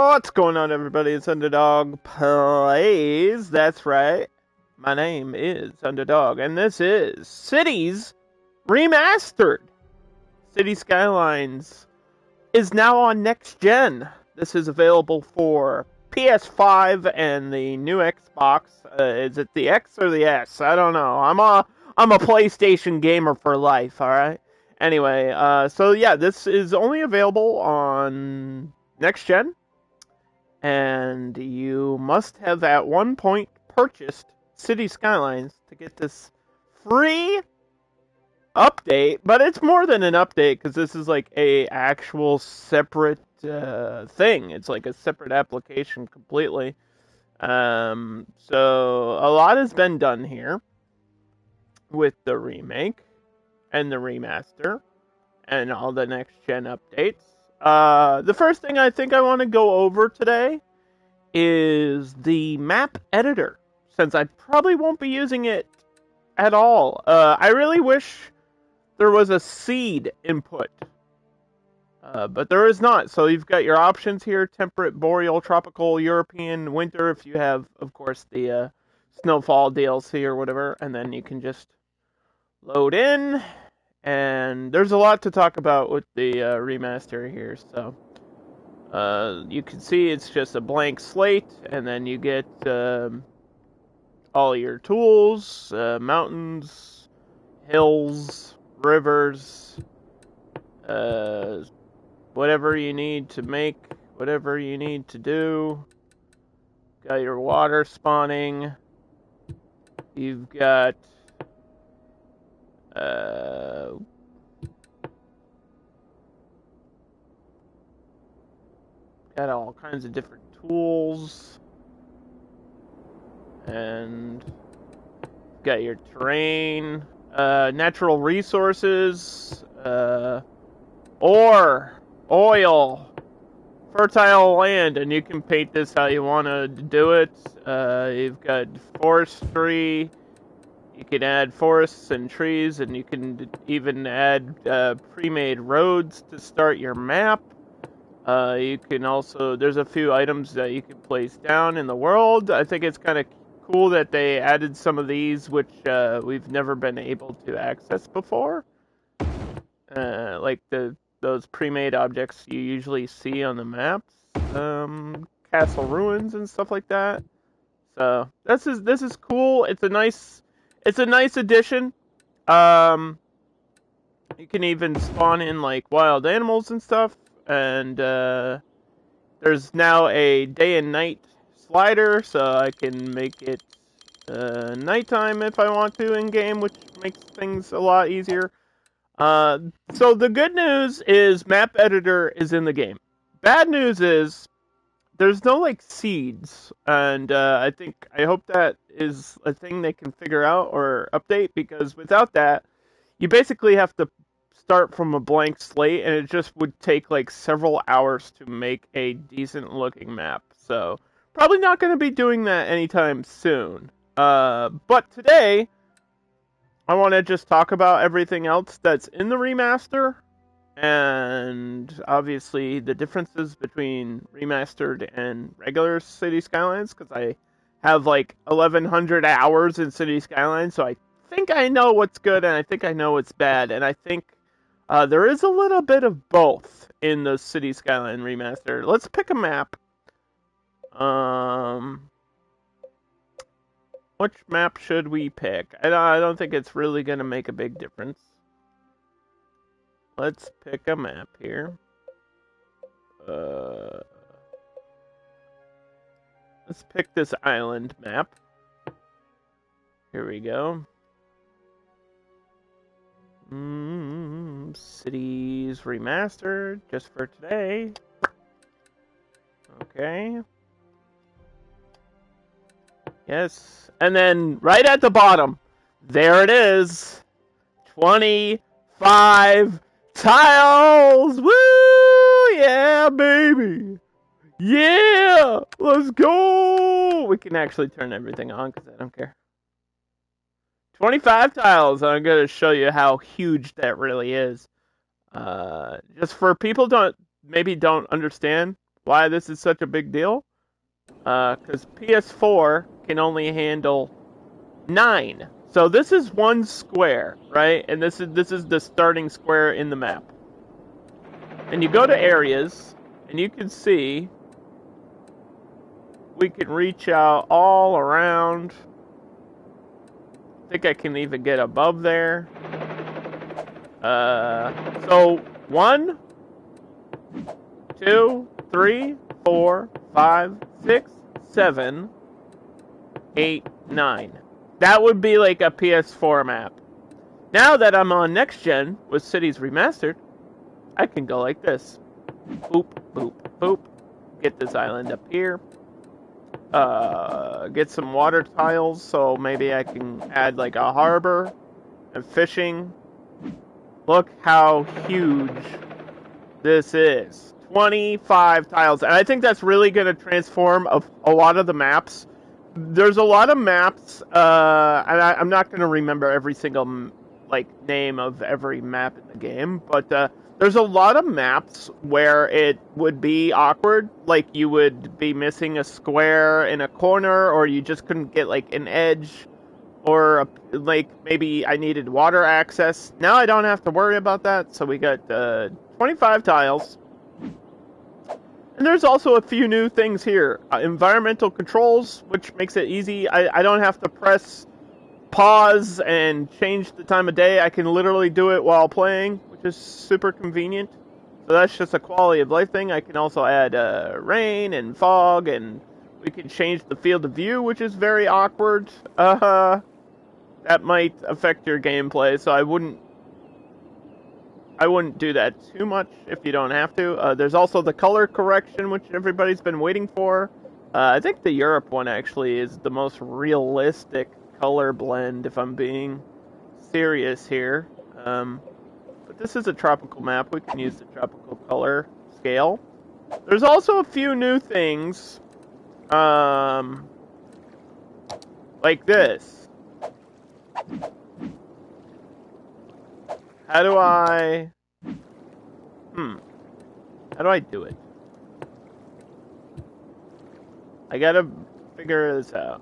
What's going on, everybody? It's Underdog Plays. That's right. My name is Underdog, and this is Cities Remastered. City Skylines is now on next gen. This is available for PS5 and the new Xbox. Is it the X or the S? I don't know. I'm a PlayStation gamer for life. All right. Anyway, so yeah, this is only available on next gen, and you must have at one point purchased City Skylines to get this free update. But it's more than an update because this is like a actual separate thing. It's like a separate application completely. So a lot has been done here with the remake and the remaster and all the next gen updates. The first thing I think I want to go over today is the map editor, since I probably won't be using it at all. I really wish there was a seed input, but there is not. So you've got your options here: temperate, boreal, tropical, European, winter, if you have, of course, the snowfall DLC or whatever, and then you can just load in. And there's a lot to talk about with the remaster here, so you can see it's just a blank slate, and then you get all your tools, mountains, hills, rivers, whatever you need to make, whatever you need to do. Got your water spawning. You've got got all kinds of different tools, and got your terrain, natural resources, ore, oil, fertile land, and you can paint this how you want to do it. You've got forestry. You can add forests and trees, and you can even add pre-made roads to start your map. You can also, there's a few items that you can place down in the world. I think it's kind of cool that they added some of these, which we've never been able to access before. Like those pre-made objects you usually see on the maps, castle ruins and stuff like that. So this is cool. It's a nice addition. You can even spawn in like wild animals and stuff. And there's now a day and night slider, so I can make it nighttime if I want to in game, which makes things a lot easier. So the good news is map editor is in the game. Bad news is there's no like seeds, and I hope that is a thing they can figure out or update, because without that, you basically have to start from a blank slate, and it just would take like several hours to make a decent looking map. So probably not going to be doing that anytime soon. But today I want to just talk about everything else that's in the remaster, and obviously the differences between remastered and regular City Skylines, because I have like 1100 hours in City Skylines, so I think I know what's good and I think I know what's bad, and I think there is a little bit of both in the City Skyline remaster. Let's pick a map. Which map should we pick? I don't think it's really going to make a big difference. Let's pick a map here. Let's pick this island map. Here we go. Cities Remastered, just for today. Okay. Yes. And then right at the bottom, there it is. 25 tiles! Woo! Yeah, baby! Yeah! Let's go! We can actually turn everything on because I don't care. 25 tiles. I'm going to show you how huge that really is. Just for people don't understand Why this is such a big deal? Because PS4 can only handle 9. So this is one square, right? And this is the starting square in the map. And you go to areas, and you can see we can reach out all around. I think I can even get above there. So 1, 2, 3, 4, 5, 6, 7, 8, 9. That would be like a PS4 map. Now that I'm on next gen with Cities Remastered, I can go like this. Boop, boop, boop. Get this island up here. Get some water tiles, so maybe I can add like a harbor and fishing. Look how huge this is. 25 tiles. And I think that's really going to transform a lot of the maps. There's a lot of maps, and I'm not going to remember every single name of every map in the game, but there's a lot of maps where it would be awkward, like you would be missing a square in a corner, or you just couldn't get like an edge, or maybe I needed water access. Now I don't have to worry about that, so we got 25 tiles. And there's also a few new things here. Environmental controls, which makes it easy. I don't have to press pause and change the time of day. I can literally do it while playing, which is super convenient. So that's just a quality of life thing. I can also add rain and fog, and we can change the field of view, which is very awkward. That might affect your gameplay, so I wouldn't do that too much if you don't have to. There's also the color correction, which everybody's been waiting for. I think the Europe one actually is the most realistic color blend, if I'm being serious here. But this is a tropical map. We can use the tropical color scale. There's also a few new things, like this. How do I do it? I gotta figure this out.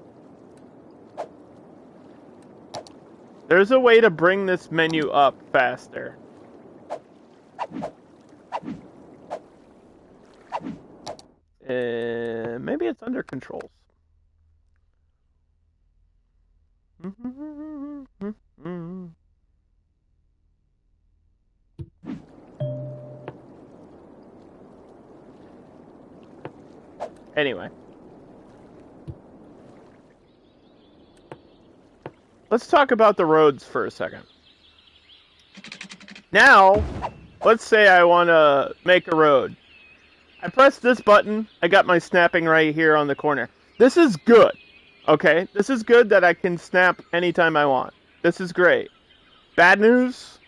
There's a way to bring this menu up faster. Maybe it's under controls. Anyway. Let's talk about the roads for a second. Now, let's say I want to make a road. I press this button, I got my snapping right here on the corner. This is good, okay? This is good that I can snap anytime I want. This is great. Bad news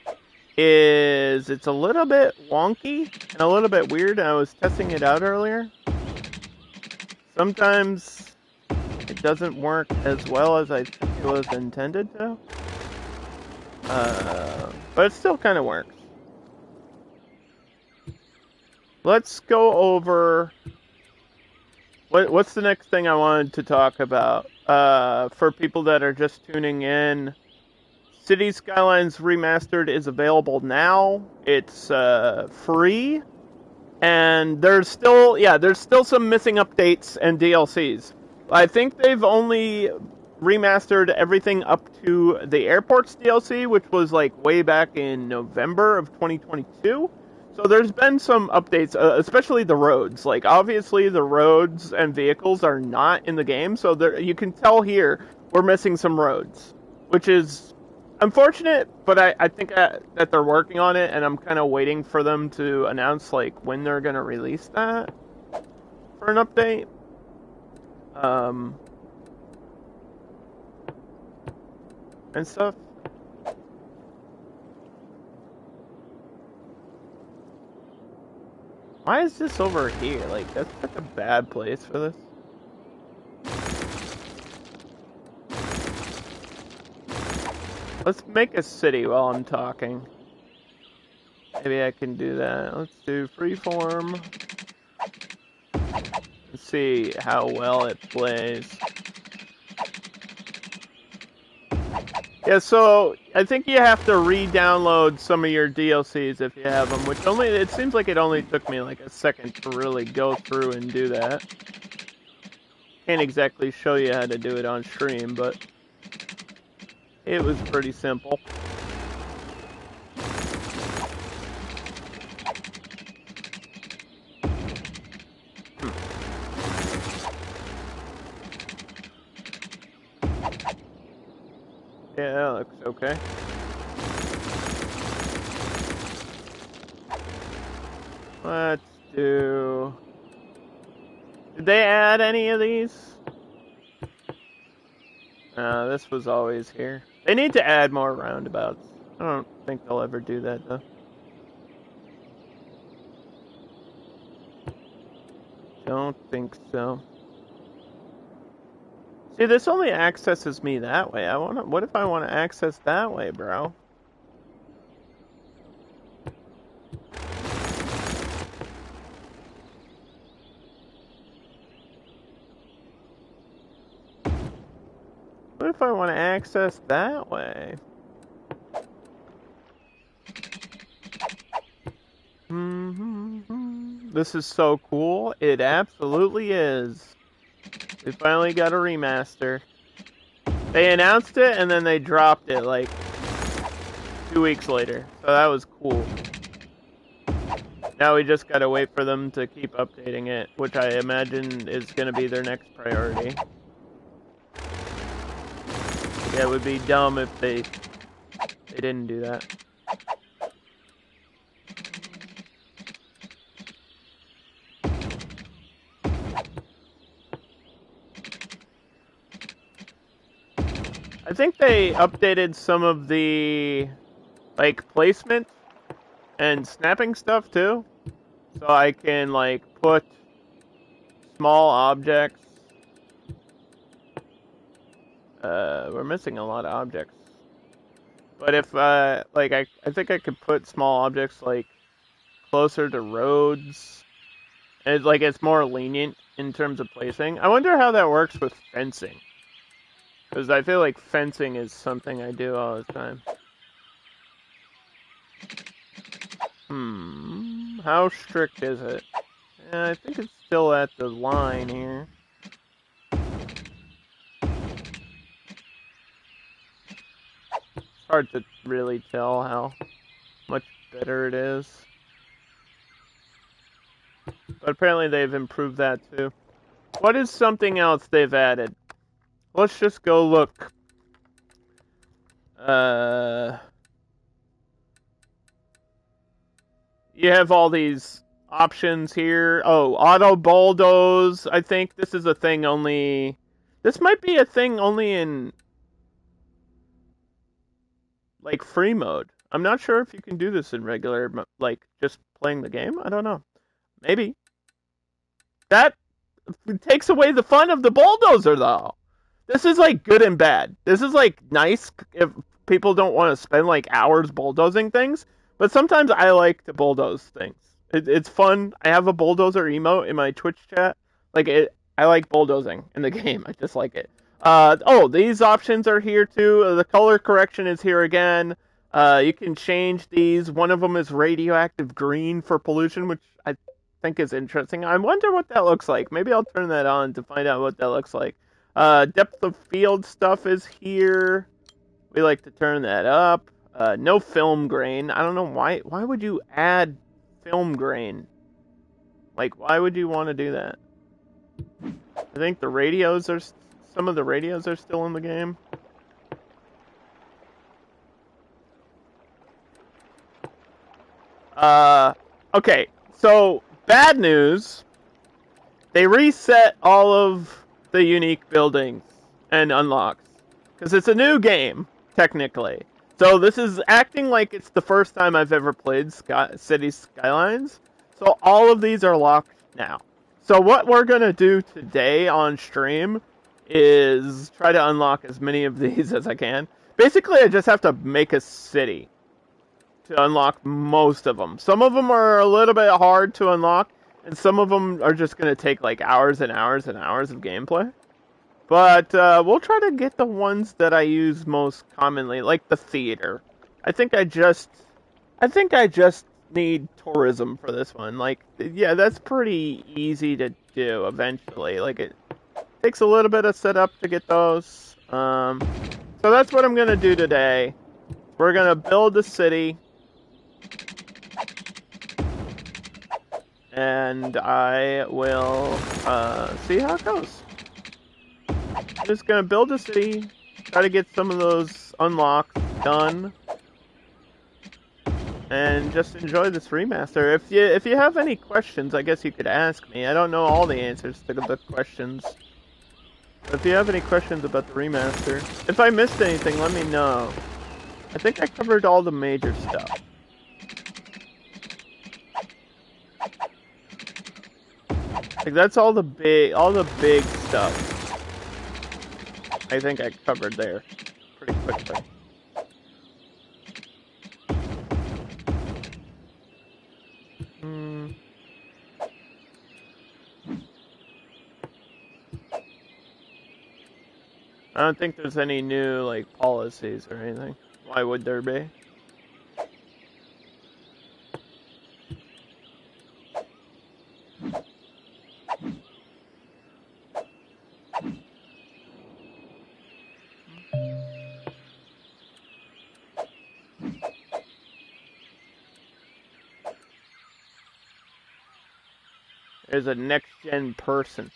is it's a little bit wonky and a little bit weird. I was testing it out earlier. Sometimes it doesn't work as well as I think it was intended to. But it still kind of works. Let's go over... What's the next thing I wanted to talk about? For people that are just tuning in, Cities Skylines Remastered is available now. It's free. And there's still some missing updates and DLCs. I think they've only remastered everything up to the airports DLC, which was like way back in November of 2022. So there's been some updates, especially the roads. Like, obviously the roads and vehicles are not in the game, so you can tell here we're missing some roads, which is unfortunate, but I think that they're working on it, and I'm kind of waiting for them to announce like when they're going to release that for an update. And stuff. Why is this over here? Like, that's such a bad place for this. Let's make a city while I'm talking. Maybe I can do that. Let's do freeform. see how well it plays. Yeah, so I think you have to re-download some of your DLCs if you have them, which it seems like it only took me like a second to really go through and do that. Can't exactly show you how to do it on stream, but it was pretty simple. Yeah, that looks okay. Let's do... Did they add any of these? This was always here. They need to add more roundabouts. I don't think they'll ever do that, though. Don't think so. See, this only accesses me that way. What if I want to access that way, bro? What if I want to access that way? This is so cool. It absolutely is. We finally got a remaster. They announced it and then they dropped it like 2 weeks later. So that was cool. Now we just gotta wait for them to keep updating it, which I imagine is gonna be their next priority. Yeah, it would be dumb if they didn't do that. I think they updated some of the, like, placement and snapping stuff, too. So I can, like, put small objects. We're missing a lot of objects. But if, like, I think I could put small objects, like, closer to roads. And, like, it's more lenient in terms of placing. I wonder how that works with fencing. Because I feel like fencing is something I do all the time. How strict is it? Yeah, I think it's still at the line here. It's hard to really tell how much better it is. But apparently they've improved that too. What is something else they've added? Let's just go look. You have all these options here. Oh, auto bulldoze. I think this is a thing only... This might be a thing only in, like, free mode. I'm not sure if you can do this in regular, like, just playing the game. I don't know. Maybe. That takes away the fun of the bulldozer, though. This is, like, good and bad. This is, like, nice if people don't want to spend, like, hours bulldozing things. But sometimes I like to bulldoze things. It's fun. I have a bulldozer emote in my Twitch chat. I like bulldozing in the game. I just like it. These options are here, too. The color correction is here again. You can change these. One of them is radioactive green for pollution, which I think is interesting. I wonder what that looks like. Maybe I'll turn that on to find out what that looks like. Depth of field stuff is here. We like to turn that up. No film grain. I don't know why. Why would you add film grain? Like, why would you want to do that? I think some of the radios are still in the game. Okay. So, bad news. They reset all of the unique buildings and unlocks. Because it's a new game, technically. So this is acting like it's the first time I've ever played City Skylines. So all of these are locked now. So what we're going to do today on stream is try to unlock as many of these as I can. Basically, I just have to make a city to unlock most of them. Some of them are a little bit hard to unlock, And some of them are just going to take like hours and hours and hours of gameplay. But we'll try to get the ones that I use most commonly, like the theater. I think I just, I think I just need tourism for this one. Like, yeah, that's pretty easy to do eventually. Like, it takes a little bit of setup to get those. So that's what I'm gonna do today. We're gonna build a city, and I will see how it goes. I'm just gonna build a city, try to get some of those unlocks done, and just enjoy this remaster. If you have any questions, I guess you could ask me. I don't know all the answers to the questions. But if you have any questions about the remaster, if I missed anything, let me know. I think I covered all the major stuff. Like that's all the big stuff. I think I covered there pretty quickly. I don't think there's any new like policies or anything. Why would there be? There's a next-gen person.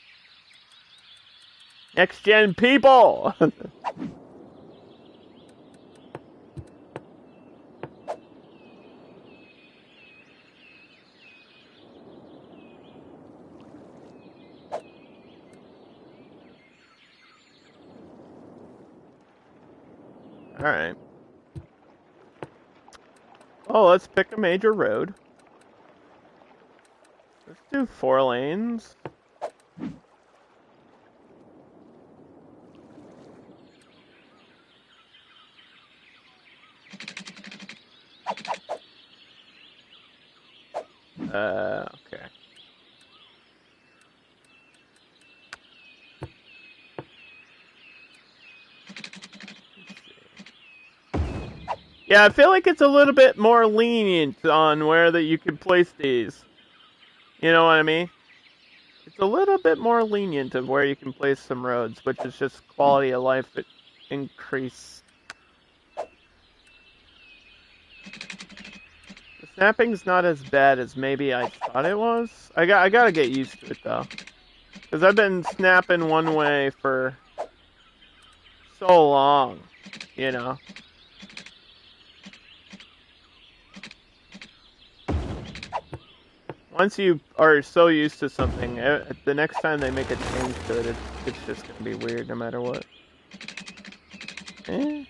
Next-gen people! Alright. Oh, let's pick a major road. Let's do 4 lanes. Okay. Yeah, I feel like it's a little bit more lenient on where that you can place these. You know what I mean? It's a little bit more lenient of where you can place some roads, which is just quality of life increase. The snapping's not as bad as maybe I thought it was. I gotta get used to it though, because I've been snapping one way for so long, you know. Once you are so used to something, the next time they make a change to it, it's just gonna be weird no matter what. Eh.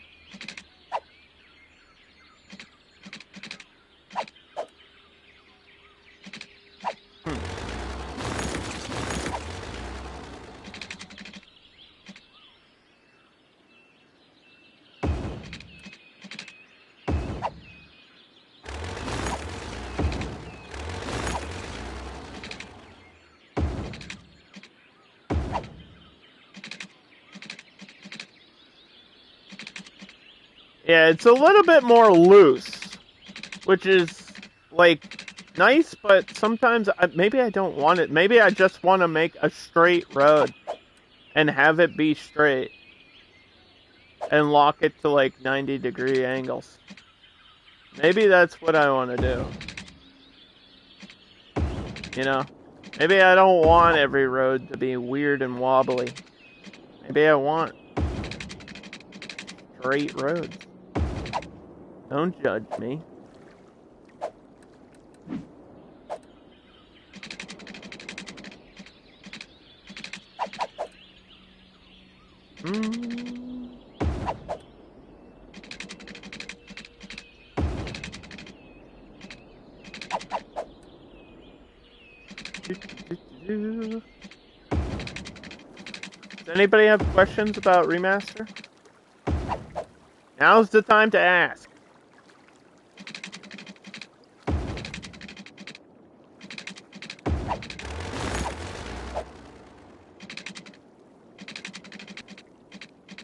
Yeah, it's a little bit more loose, which is, like, nice, but sometimes maybe I don't want it. Maybe I just want to make a straight road and have it be straight and lock it to, like, 90-degree angles. Maybe that's what I want to do. You know? Maybe I don't want every road to be weird and wobbly. Maybe I want straight roads. Don't judge me. Does anybody have questions about Remaster? Now's the time to ask.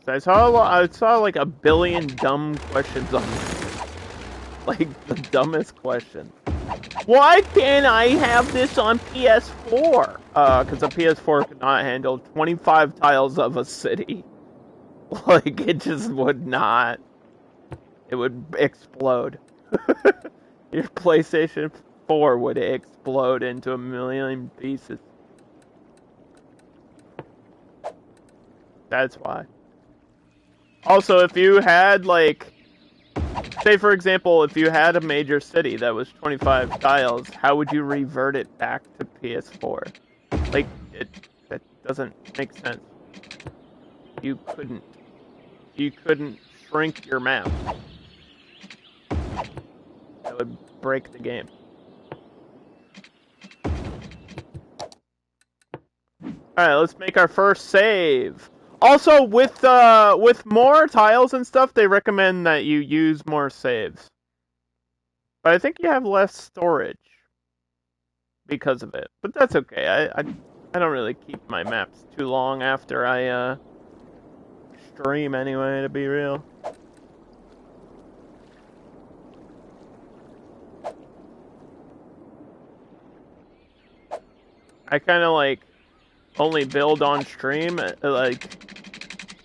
I saw like a billion dumb questions on this. Like the dumbest question. Why can't I have this on PS4? Because the PS4 could not handle 25 tiles of a city. Like, it just would not. It would explode. Your PlayStation 4 would explode into a million pieces. That's why. Also, if you had, like, say for example, if you had a major city that was 25 tiles, how would you revert it back to PS4? Like, that doesn't make sense. You couldn't. You couldn't shrink your map. That would break the game. Alright, let's make our first save. Also, with more tiles and stuff, they recommend that you use more saves. But I think you have less storage because of it. But that's okay. I don't really keep my maps too long after I stream anyway, to be real. I kind of like only build on stream. Like,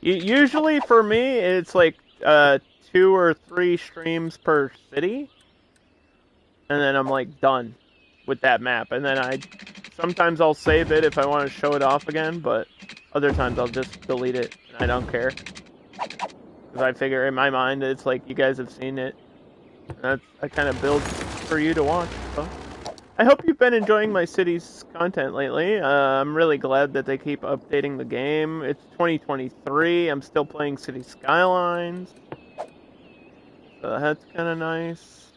usually for me, it's like 2 or 3 streams per city, and then I'm like done with that map. And then sometimes I'll save it if I want to show it off again, but other times I'll just delete it and I don't care, because I figure in my mind it's like you guys have seen it. And I kind of build for you to watch. So. I hope you've been enjoying my city's content lately. I'm really glad that they keep updating the game. It's 2023. I'm still playing City Skylines. So that's kind of nice.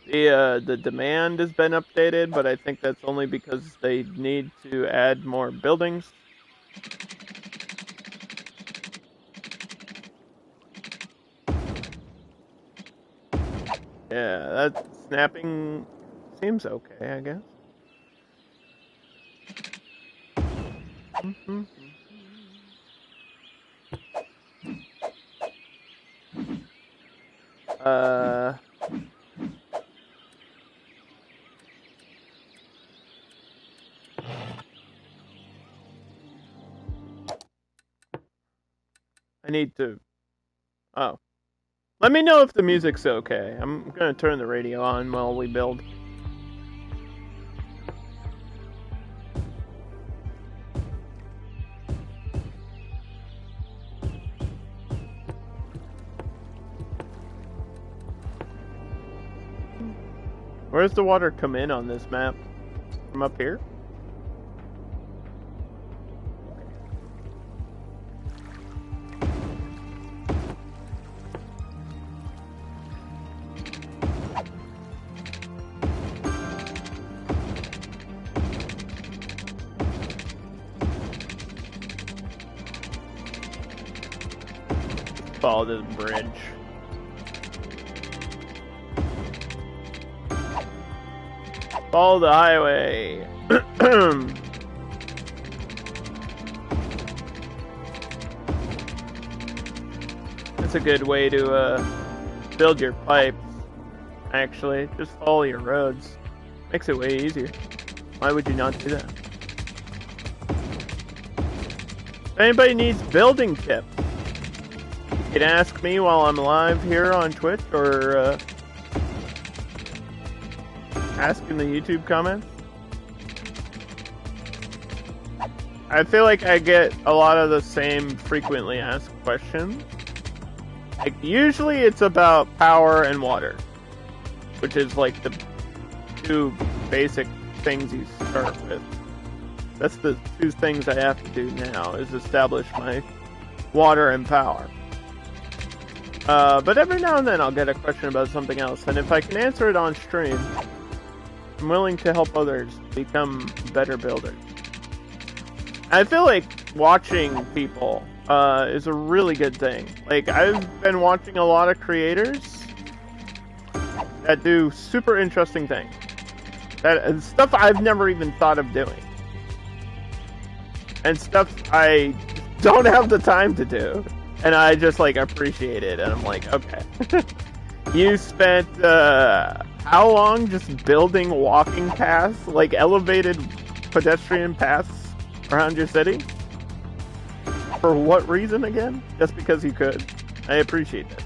The demand has been updated, but I think that's only because they need to add more buildings. Yeah, that snapping seems okay, I guess. I need to... Oh. Let me know if the music's okay. I'm gonna turn the radio on while we build. Where's the water come in on this map? From up here? Follow this bridge. Follow the highway. That's a good way to build your pipes. Actually, just follow your roads. Makes it way easier. Why would you not do that? If anybody needs building tips, you can ask me while I'm live here on Twitch, or ask in the YouTube comments. I feel like I get a lot of the same frequently asked questions. Like, usually it's about power and water, which is like the 2 basic things you start with. That's the 2 things I have to do now, is establish my water and power. But every now and then I'll get a question about something else, and if I can answer it on stream, I'm willing to help others become better builders. I feel like watching people is a really good thing. Like, I've been watching a lot of creators that do super interesting things. That stuff I've never even thought of doing. And stuff I don't have the time to do. And I just like appreciate it, and I'm like, okay. You spent how long just building walking paths, like elevated pedestrian paths around your city? For what reason again? Just because you could. I appreciate that.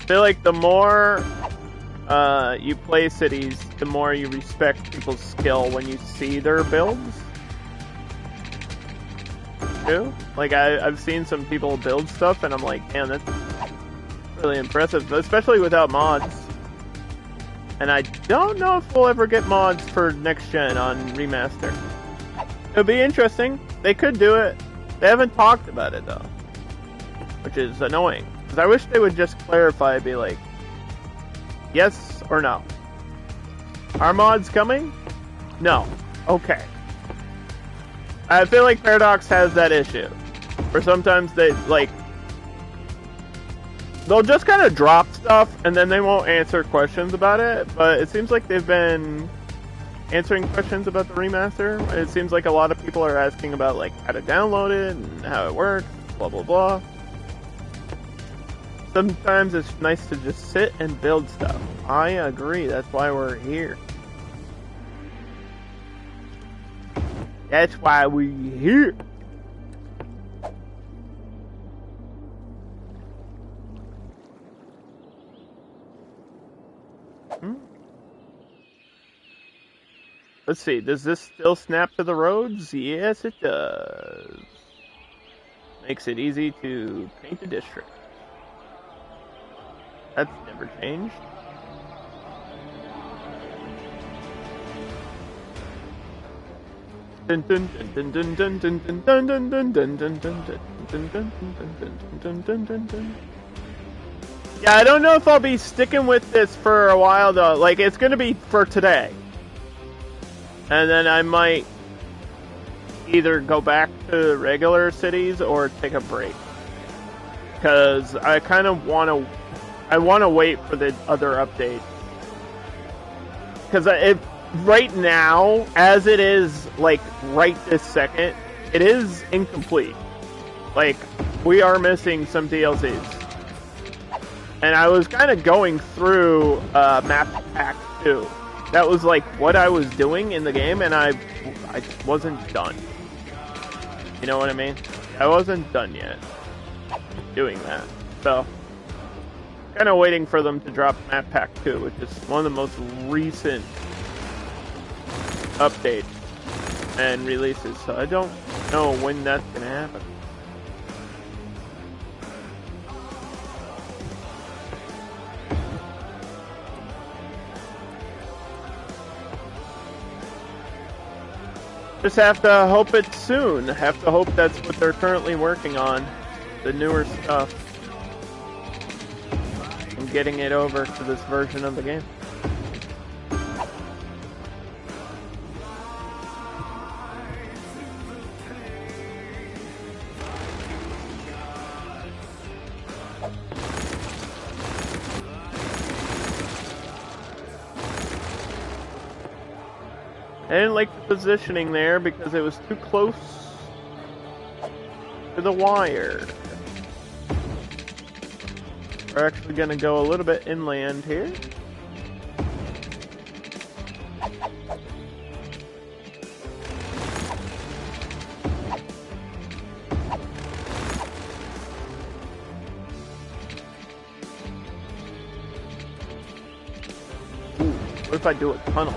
I feel like the more you play cities, the more you respect people's skill when you see their builds. Too. Like I've seen some people build stuff, and I'm like, damn, that's really impressive, especially without mods. And I don't know if we'll ever get mods for next gen on Remaster. It'll be interesting. They could do it. They haven't talked about it though, which is annoying. Because I wish they would just clarify, be like, yes or no. Are mods coming? No. Okay. I feel like Paradox has that issue, where sometimes they like they'll just kind of drop stuff and then they won't answer questions about it, but it seems like they've been answering questions about the remaster. It seems like a lot of people are asking about like how to download it and how it works, blah blah blah. Sometimes it's nice to just sit and build stuff. I agree, that's why we're here. That's why we're here. Let's see, does this still snap to the roads? Yes, it does. Makes it easy to paint a district. That's never changed. Yeah, I don't know if I'll be sticking with this for a while though. Like, it's gonna be for today. And then I might either go back to regular cities or take a break. Because I kind of want to wait for the other update. Because right now, as it is, like, right this second, it is incomplete. Like, we are missing some DLCs. And I was kind of going through Map Pack 2. That was like what I was doing in the game, and I wasn't done. You know what I mean? I wasn't done yet doing that. So, kind of waiting for them to drop Map Pack 2, which is one of the most recent updates and releases. So I don't know when that's going to happen. Just have to hope it's soon. Have to hope that's what they're currently working on. The newer stuff. And getting it over to this version of the game. I didn't like the positioning there because it was too close to the wire. We're actually going to go a little bit inland here. Ooh, what if I do a tunnel?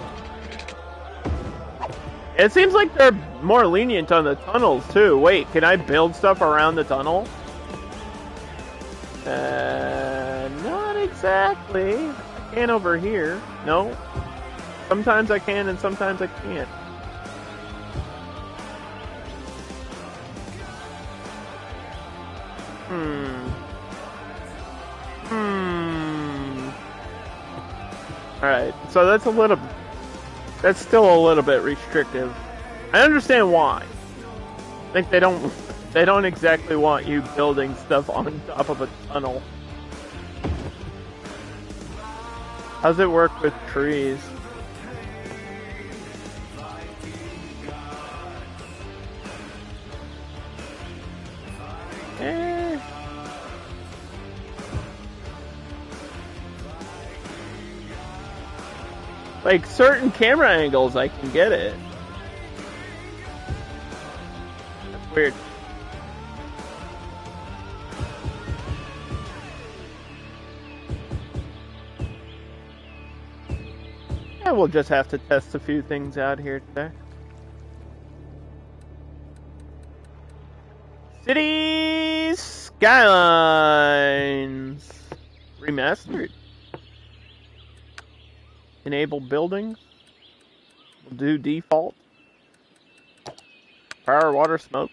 It seems like they're more lenient on the tunnels, too. Wait, can I build stuff around the tunnel? Not exactly. I can over here. No. Sometimes I can and sometimes I can't. Alright, so that's still a little bit restrictive. I understand why. I think they don't exactly want you building stuff on top of a tunnel. How's it work with trees? Like certain camera angles, I can get it. That's weird. Yeah, we'll just have to test a few things out here today. Cities Skylines Remastered. Enable buildings. We'll do default. Power, water, smoke.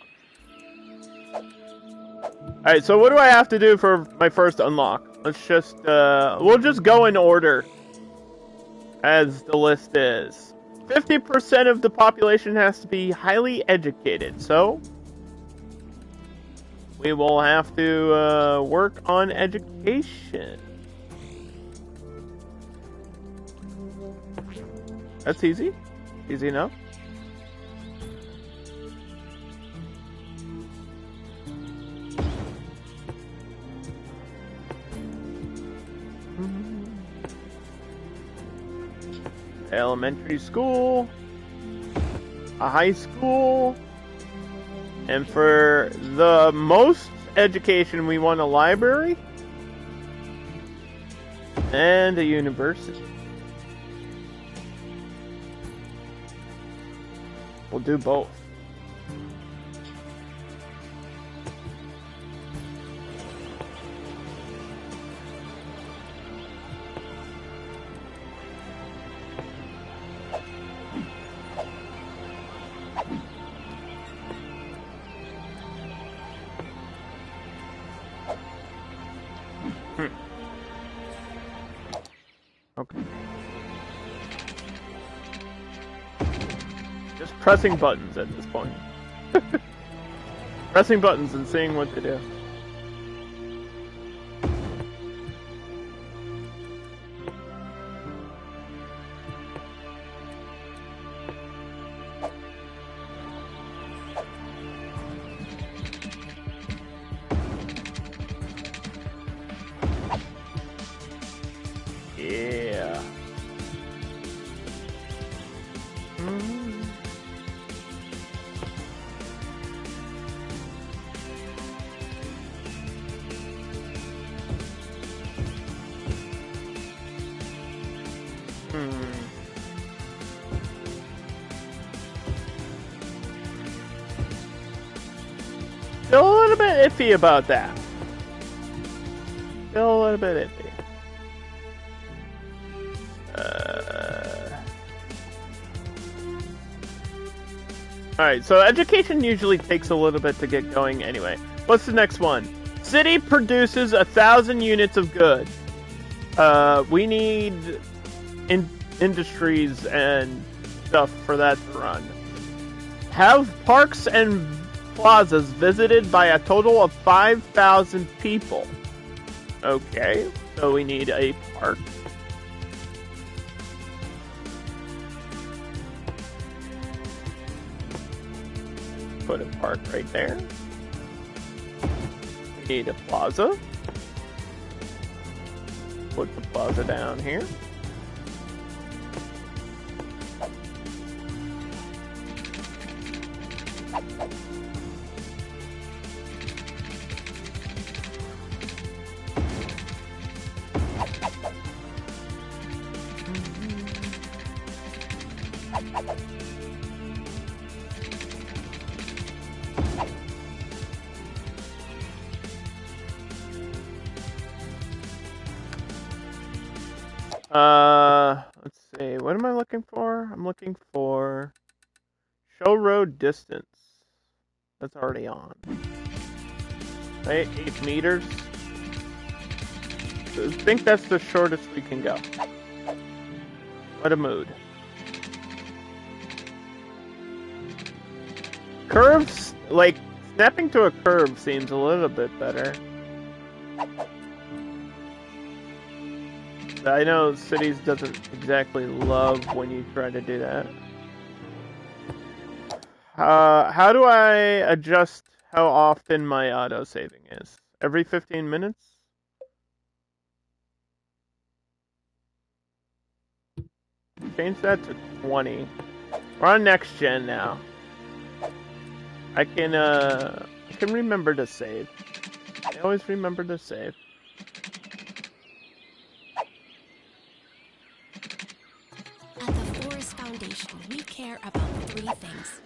Alright, so what do I have to do for my first unlock? Let's just, we'll just go in order as the list is. 50% of the population has to be highly educated, so we will have to work on education. That's easy. Easy enough. Elementary school, a high school, and for the most education we want a library and a university. We'll do both. Okay. Just pressing buttons at this point. Pressing buttons and seeing what to do. Yeah. Still a little bit iffy about that. Still a little bit iffy. Alright, so education usually takes a little bit to get going anyway. What's the next one? City produces 1,000 units of goods. We need industries and stuff for that to run. Have parks and plazas visited by a total of 5,000 people. Okay, so we need a park. Put a park right there. We need a plaza. Put the plaza down here. Let's see. What am I looking for? I'm looking for show road distance. That's already on. Right? 8 meters. I think that's the shortest we can go. What a mood. Curves, like, snapping to a curve seems a little bit better. I know Cities doesn't exactly love when you try to do that. How do I adjust how often my auto-saving is? Every 15 minutes? Change that to 20. We're on next gen now. I can remember to save. I always remember to save. At the Forest Foundation, we care about 3 things.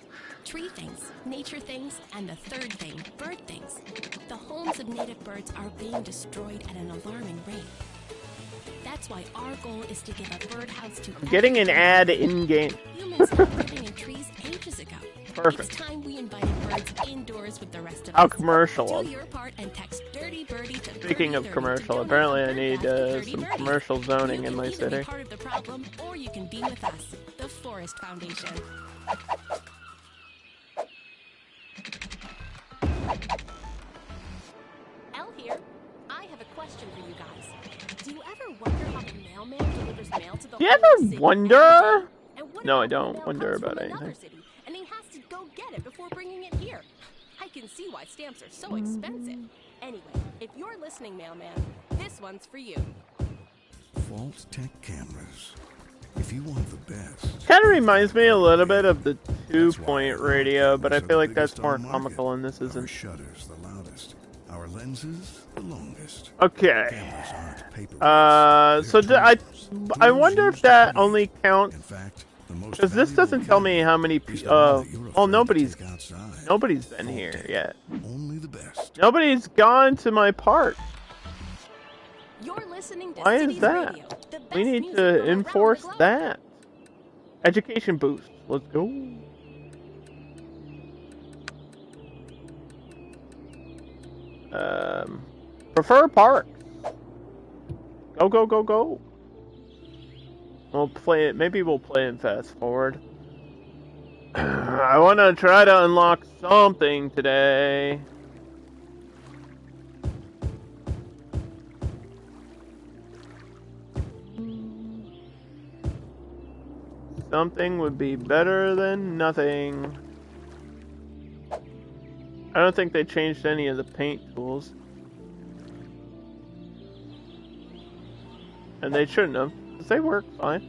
Tree things, nature things, and the third thing, bird things. The homes of native birds are being destroyed at an alarming rate. That's why our goal is to give a birdhouse to getting an ad in-game. Humans stopped living in trees ages ago. Perfect. It's time we invited birds indoors with the rest of How us. commercial. Do your part and text Dirty Birdie to Speaking of commercial, apparently I need some commercial zoning in my city. You can be part of the problem, or you can be with us, the Forest Foundation. Elle here. I have a question for you guys. Do you ever wonder how the mailman delivers mail to the Do you ever wonder? No, I don't wonder about anything. And he has to go get it before bringing it here. I can see why stamps are so expensive. Anyway, if you're listening, mailman, this one's for you. Vault Tech cameras. If you want the best. Kind of reminds me a little bit of the 2-point radio, but I feel like that's more comical and this isn't. Our shutters the loudest. Our lenses the longest. Okay. I wonder if that only counts. Because this doesn't tell me how many people. Well, nobody's been here yet. Only the best. Nobody's gone to my park. You're listening to Why is that? Radio, we need to enforce that. Education boost. Let's go. Prefer parks. Go, go, go, go. We'll play it. Maybe we'll play in fast forward. I want to try to unlock something today. Something would be better than nothing. I don't think they changed any of the paint tools. And they shouldn't have, because they work fine.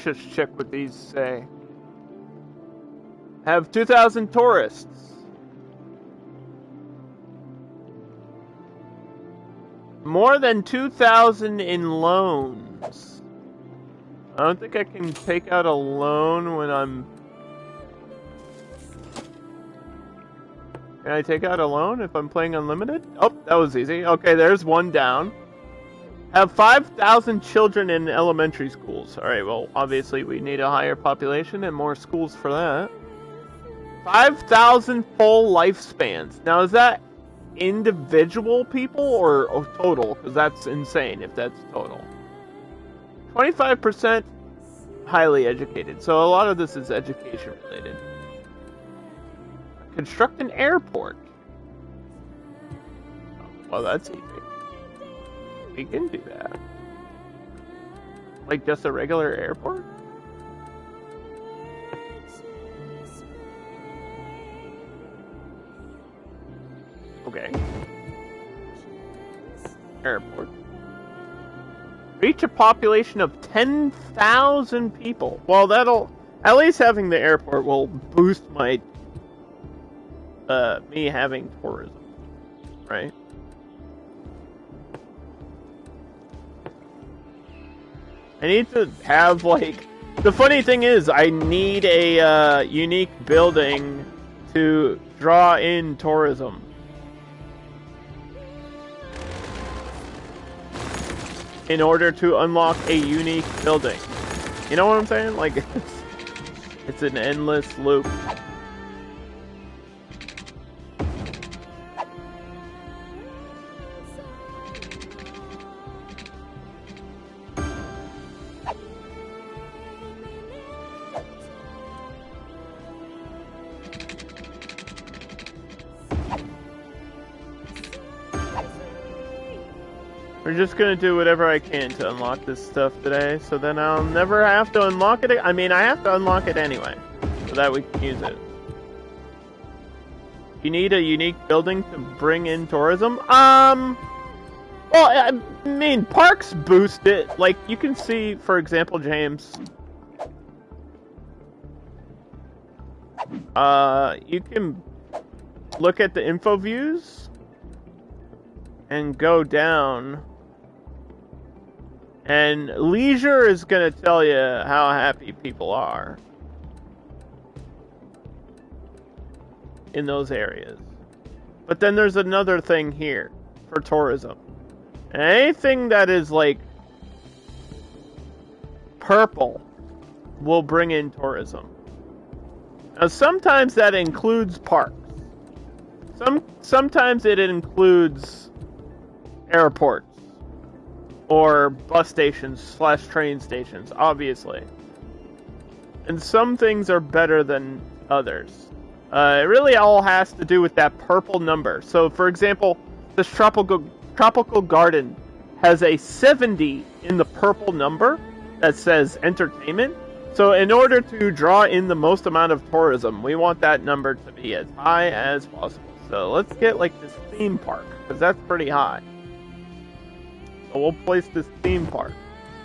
Just check what these say. Have 2,000 tourists. More than 2,000 in loans. I don't think I can take out a loan when I'm... Can I take out a loan if I'm playing unlimited? Oh, that was easy. Okay, there's one down. Have 5,000 children in elementary schools. Alright, well, obviously we need a higher population and more schools for that. 5,000 full lifespans. Now, is that individual people or total? Because that's insane if that's total. 25% highly educated. So a lot of this is education related. Construct an airport. Well, that's easy. We can do that. Like just a regular airport? Okay. Airport. Reach a population of 10,000 people. Well, that'll... At least having the airport will boost my... me having tourism. Right? I need to have, like... The funny thing is, I need a unique building to draw in tourism. in order to unlock a unique building. You know what I'm saying? Like, it's an endless loop. We're just gonna do whatever I can to unlock this stuff today, so then I'll never have to unlock it. I mean, I have to unlock it anyway, so that we can use it. You need a unique building to bring in tourism? Well, I mean, parks boost it. Like, you can see, for example, James. You can look at the info views and go down. And leisure is going to tell you how happy people are in those areas. But then there's another thing here for tourism. And anything that is like purple will bring in tourism. Now sometimes that includes parks. Sometimes it includes airports. Or bus stations / train stations, obviously. And some things are better than others. It really all has to do with that purple number. So, for example, this tropical garden has a 70 in the purple number that says entertainment. So, in order to draw in the most amount of tourism, we want that number to be as high as possible. So, let's get like this theme park, because that's pretty high. So we'll place this theme park.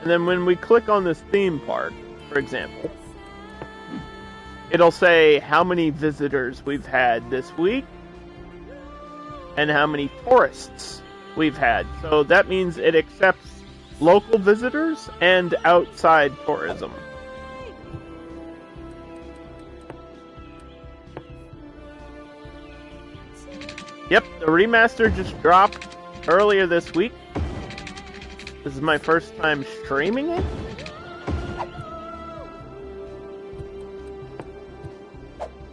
And then when we click on this theme park, for example, it'll say how many visitors we've had this week and how many tourists we've had. So that means it accepts local visitors and outside tourism. Yep, the remaster just dropped earlier this week. This is my first time streaming it.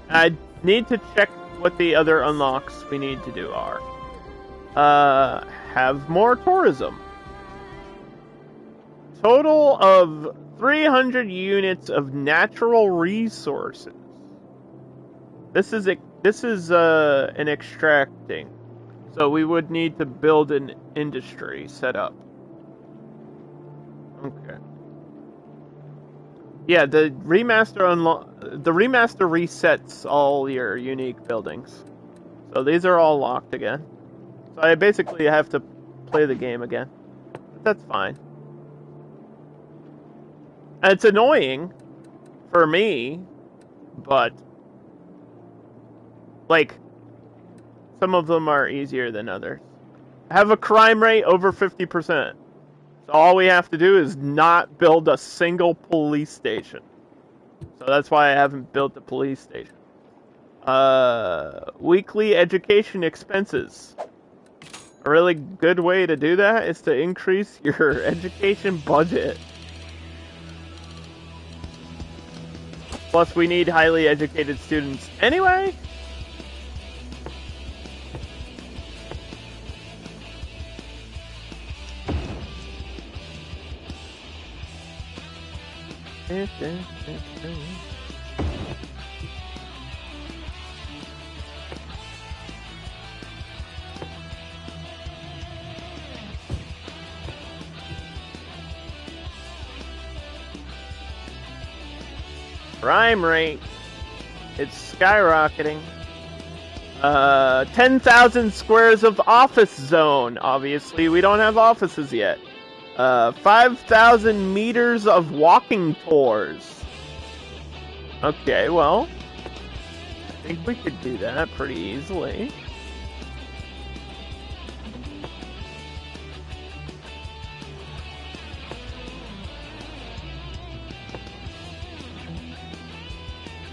I need to check what the other unlocks we need to do are. Have more tourism. Total of 300 units of natural resources. This is an extracting. So we would need to build an industry set up. Okay. Yeah, the remaster resets all your unique buildings. So these are all locked again. So I basically have to play the game again. But that's fine. And it's annoying for me, but like some of them are easier than others. Have a crime rate over 50%. So all we have to do is not build a single police station. So that's why I haven't built the police station. Weekly education expenses. A really good way to do that is to increase your education budget. Plus, we need highly educated students anyway. Crime rate. It's skyrocketing. 10,000 squares of office zone. Obviously, we don't have offices yet. 5,000 meters of walking tours. Okay, well, I think we could do that pretty easily.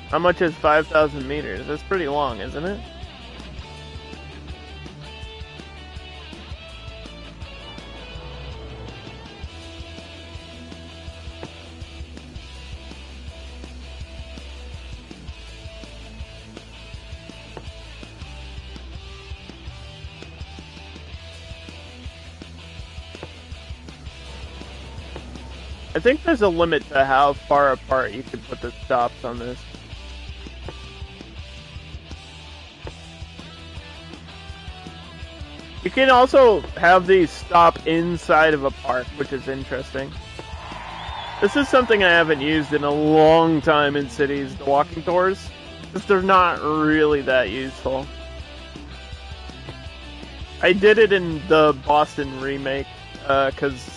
How much is 5,000 meters? That's pretty long, isn't it? I think there's a limit to how far apart you can put the stops on this. You can also have these stop inside of a park, which is interesting. This is something I haven't used in a long time in cities, the walking tours, because they're not really that useful. I did it in the Boston remake, because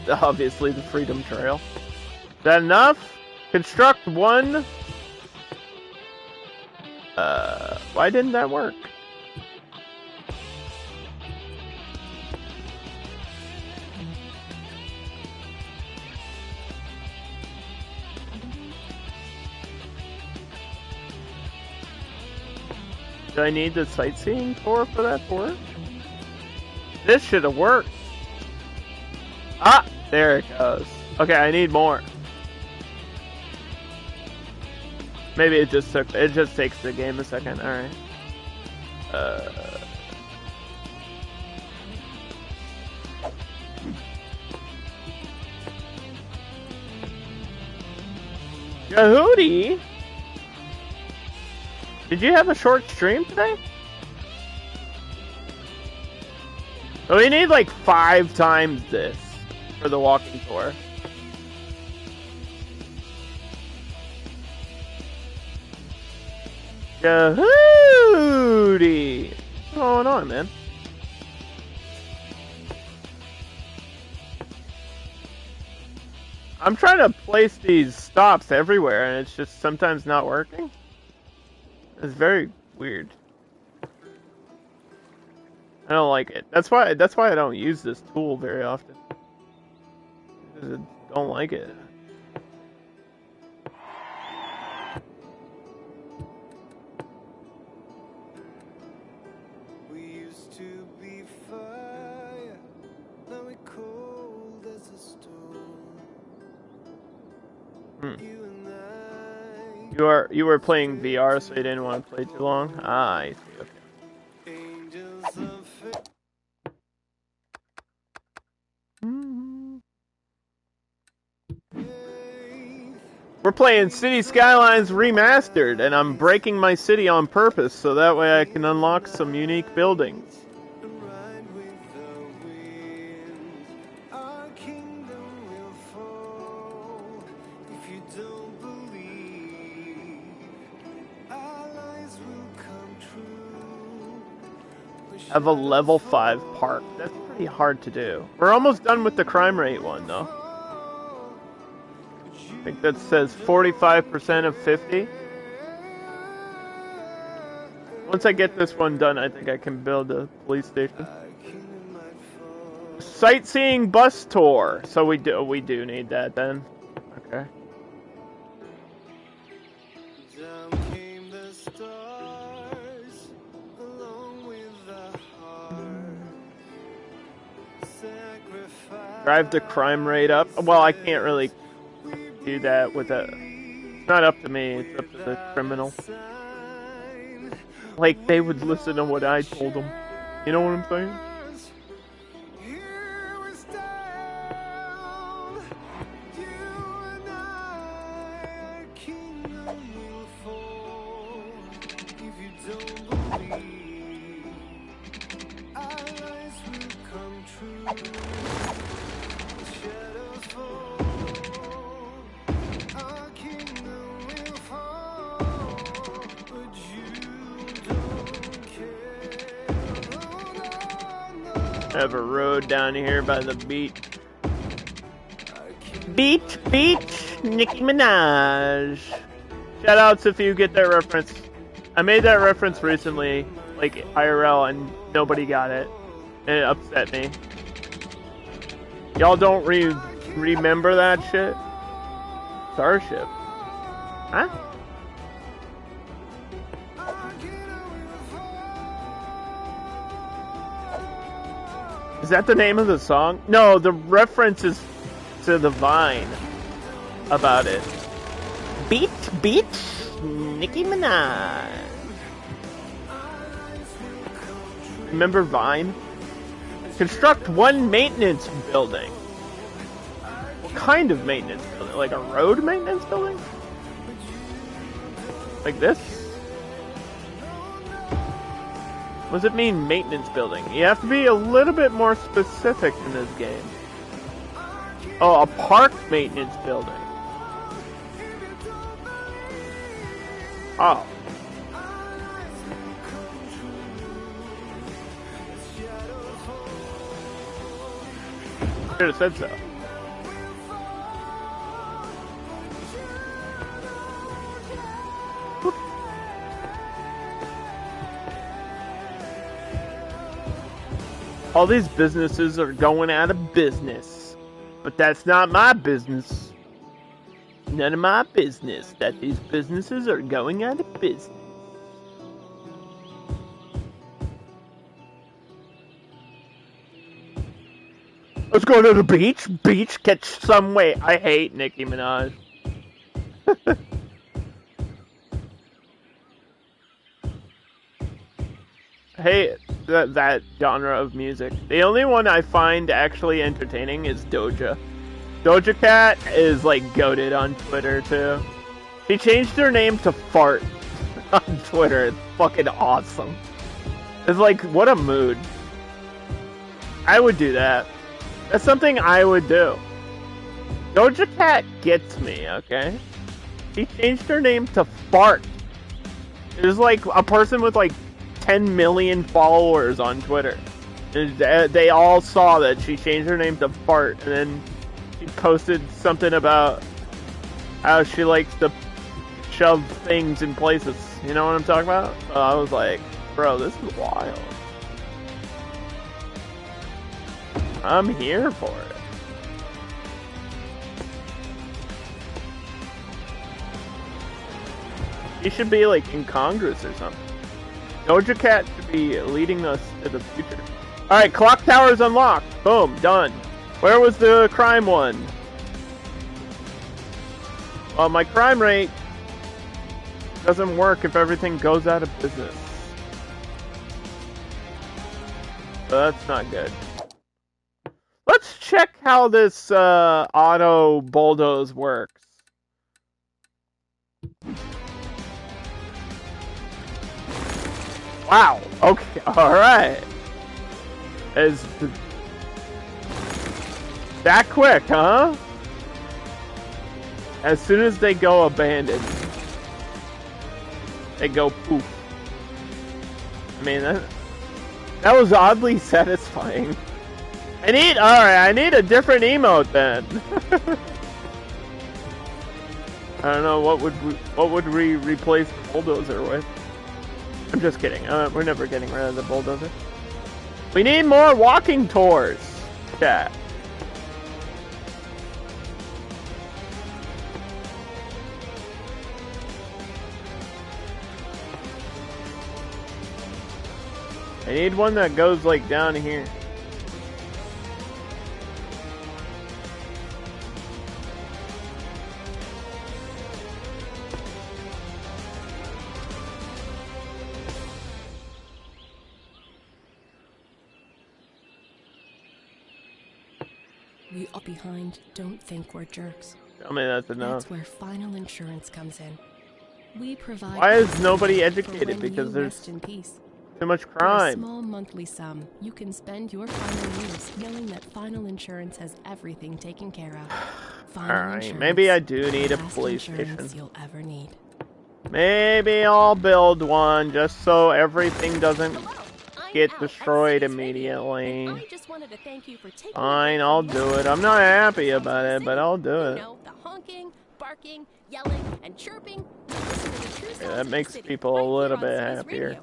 obviously the Freedom Trail. Is that enough? Construct one. Why didn't that work? Do I need the sightseeing tour for that tour? This should have worked. Ah, there it goes. Okay, I need more. Maybe it just takes the game a second. All right. Yehudi? Did you have a short stream today? Oh, we need like 5 times this for the walking tour. Yehudi! What's going on, man? I'm trying to place these stops everywhere and it's just sometimes not working. It's very weird. I don't like it. That's why I don't use this tool very often. I don't like it. We used to be fire, now we're cold as a stone. You and I. You were playing VR, so you didn't want to play too long. Ah, I see. Okay. Angels of fate. We're playing City Skylines Remastered, and I'm breaking my city on purpose so that way I can unlock some unique buildings. Ride with the wind. Our kingdom will fall if you don't believe. Our lies will come true. Have a level 5 park. That's pretty hard to do. We're almost done with the crime rate one, though. I think that says 45% of 50. Once I get this one done, I think I can build a police station. Sightseeing bus tour. So we do need that then. Okay. Down came the stars, along with the heart. Sacrifice. Drive the crime rate up. Well, I can't really do that with a... It's not up to me, it's up to the criminal. Like, they would listen to what I told them. You know what I'm saying? Here we stand, you and I, our kingdom will fall if you don't believe. Our lies will come true. The shadows fall. Our kingdom will fall, but you don't care. Oh, no, no. I have a road down here by the beach. Beach, Nicki Minaj. Shoutouts if you get that reference. I made that reference recently, like IRL, and nobody got it. And it upset me. Y'all don't remember that shit? Starship. Huh? Is that the name of the song? No, the reference is to the Vine about it. Beach, Nicki Minaj. Remember Vine? Construct one maintenance building. kind of maintenance building? Like a road maintenance building? Like this? What does it mean, maintenance building? You have to be a little bit more specific in this game. Oh, a park maintenance building. Oh. Should have said so. All these businesses are going out of business. But that's not my business. None of my business that these businesses are going out of business. Let's go to the beach. Beach, catch some way. I hate Nicki Minaj. I hate that genre of music. The only one I find actually entertaining is Doja. Doja Cat is like goated on Twitter too. She changed her name to Fart on Twitter. It's fucking awesome. It's like, what a mood. I would do that. That's something I would do. Doja Cat gets me, okay? She changed her name to Fart. There's like a person with like 10 million followers on Twitter. And they all saw that she changed her name to Fart, and then she posted something about how she likes to shove things in places. You know what I'm talking about? I was like, bro, this is wild. I'm here for it. She should be like in Congress or something. Doja Cat should be leading us to the future. Alright, clock tower's unlocked. Boom, done. Where was the crime one? Well, my crime rate doesn't work if everything goes out of business. So that's not good. Let's check how this auto bulldoze works. Wow. Okay. All right. Is that quick, huh? As soon as they go abandoned, they go poof. I mean, that was oddly satisfying. I need a different emote then. I don't know what would we replace the bulldozer with. I'm just kidding. We're never getting rid of the bulldozer. We need more walking tours. Chat. I need one that goes like down here. We are behind. Don't think we're jerks. Tell me that's enough. That's where final insurance comes in. We provide. Why is nobody educated? Because there's in peace. too much For a crime. small monthly sum, you can spend your final years knowing that Final Insurance has everything taken care of. Alright, maybe I do need a police station. You'll ever need. Maybe I'll build one just so everything doesn't get Al, destroyed at Cities immediately. Radio. I just wanted to thank you for taking Fine, I'll do it. I'm not happy about it, but I'll do You it. know, the honking, barking, yelling, and chirping. Yeah, that makes people a little bit happier.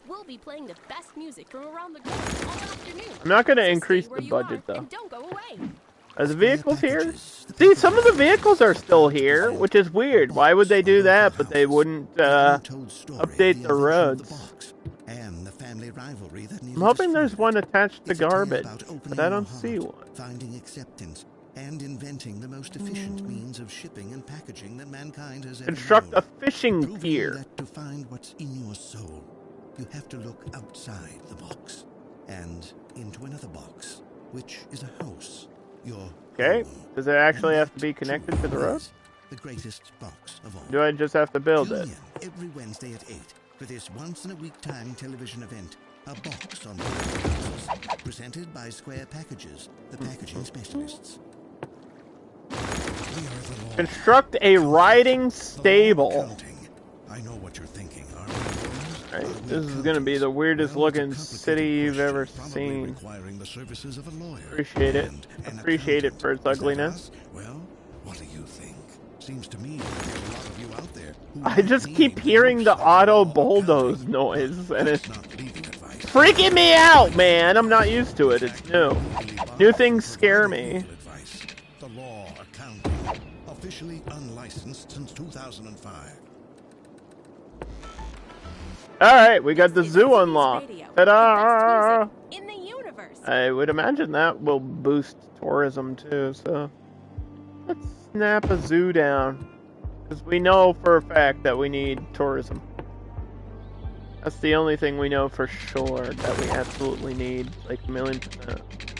We'll be playing the best music from around the globe all afternoon. I'm not going to So increase stay where the you budget, are though. and don't go away. Are the vehicles here? See, some of the vehicles are still here, which is weird. Why would they do that, but they wouldn't update the roads? I'm hoping there's one attached to garbage, but I don't see one. Finding acceptance and inventing the most efficient means of shipping and packaging that mankind has ever Construct known. a fishing Proving pier. that to find what's in your soul, you have to look outside the box and into another box, which is a house. your Okay. home. Does it actually And have to be that, connected too, to the road? is the greatest box of all. Do I just have to build Tune it? in every Wednesday at 8 for this once-in-a-week time television event, A Box on Boxes, presented by Square Packages, the packaging specialists. We are the law. Construct a riding stable. Accounting. I know what you're thinking. Are we Right, lawyers? Are we this is gonna be the accountants? weirdest Well, it's a looking complicated city you've ever question, probably seen. requiring the services of a lawyer. Appreciate it. And an Appreciate it accountant. for its Is that ugliness. us? Well, what do you think? Seems to me there's a lot of you out there who I might just need keep the hearing use the of auto law bulldoze accounting. noise, But and that's it's not legal advice. freaking me out, man. I'm not used to it. In It's fact, new. we're legally barred New from things scare providing me. legal advice. The law accounting, officially unlicensed since 2005. Alright, we got the This is zoo Zoomies unlocked. Radio, Ta-da! the best music in the universe. I would imagine that will boost tourism too, so let's snap a zoo down. Because we know for a fact that we need tourism. That's the only thing we know for sure that we absolutely need, like 1,000,000%.